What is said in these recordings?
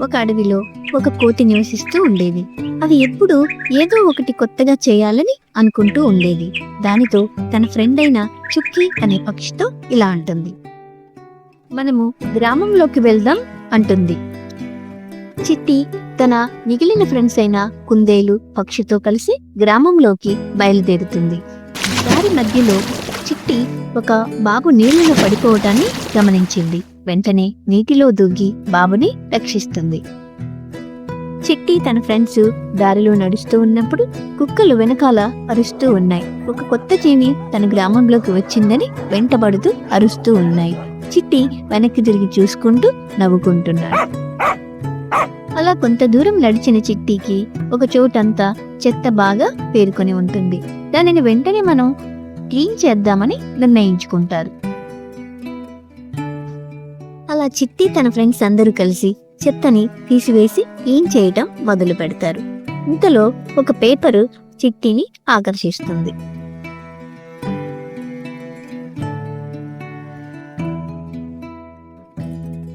ఒక అడవిలో ఒక కోతి నివసిస్తూ ఉండేది. అది ఎప్పుడు ఏదో ఒకటి కొత్తగా చేయాలని అనుకుంటూ ఉండేది. దానితో తన ఫ్రెండ్ అయిన చుక్కీ అనే పక్షితో ఇలా అంటుంది. మనము గ్రామంలోకి వెళ్దాం అంటుంది. చిట్టి తన మిగిలిన ఫ్రెండ్స్ అయిన కుందేలు, పక్షితో కలిసి గ్రామంలోకి బయలుదేరుతుంది. దారి మధ్యలో చిట్టి ఒక బాబు నీళ్లలో పడిపోవటాన్ని గమనించింది. వెంటనే నీటిలో దూకి బాబుని రక్షిస్తుంది. చిట్టి తన ఫ్రెండ్స్ దారిలో నడుస్తూ ఉన్నప్పుడు కుక్కలు వెనకాల అరుస్తూ ఉన్నాయి. ఒక కొత్త జీవి తన గ్రామంలోకి వచ్చిందని వెంటబడుతూ అరుస్తూ ఉన్నాయి. చిట్టి వెనక్కి తిరిగి చూసుకుంటూ నవ్వుకుంటున్నాడు. అలా కొంత దూరం నడిచిన చిట్టికి ఒక చోటంతా చెత్త బాగా పేరుకొని ఉంటుంది. దానిని వెంటనే మనం క్లీన్ చేద్దామని నిర్ణయించుకుంటారు. అలా చిట్టి తన ఫ్రెండ్స్ అందరూ కలిసి చెత్తని తీసివేసి క్లీన్ చేయటం మొదలు పెడతారు. ఇంతలో ఒక పేపరు చిట్టిని ఆకర్షిస్తుంది.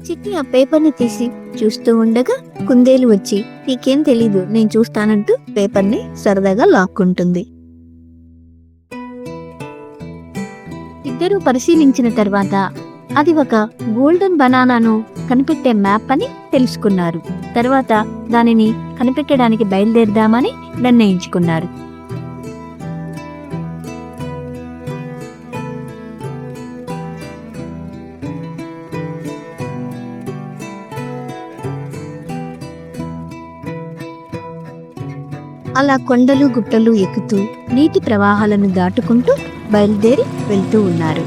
చిట్టి ఆ పేపర్ని తీసి చూస్తూ ఉండగా కుందేలు వచ్చి, నీకేం తెలీదు, నేను చూస్తానంటూ పేపర్ని సరదాగా లాక్కుంటుంది. ఇద్దరూ పరిశీలించిన తర్వాత అది ఒక గోల్డెన్ బనానాను కనిపెట్టే మ్యాప్ అని తెలుసుకున్నారు. తర్వాత దానిని కనిపెట్టడానికి బయలుదేరదామని నిర్ణయించుకున్నారు. అలా కొండలు గుట్టలు ఎక్కుతూ నీటి ప్రవాహాలను దాటుకుంటూ బయలుదేరి వెళ్తూ ఉన్నారు.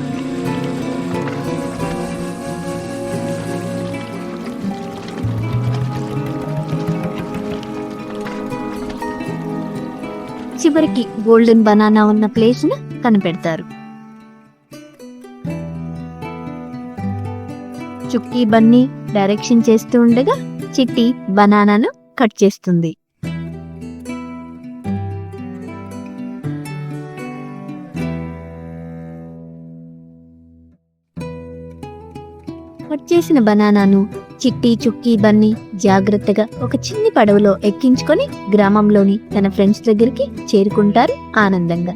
చివరికి గోల్డెన్ బనానా ఉన్న ప్లేస్ ను కనిపెడతారు. చుక్కీ బన్నీ డైరెక్షన్ చేస్తూ ఉండగా చిట్టి బనానాను కట్ చేస్తుంది. కట్ చేసిన బనానాను చిట్టి, చుక్కీ, బన్నీ జాగ్రత్తగా ఒక చిన్ని పడవలో ఎక్కించుకొని గ్రామంలోని తన ఫ్రెండ్స్ దగ్గరికి చేరుకుంటారు ఆనందంగా.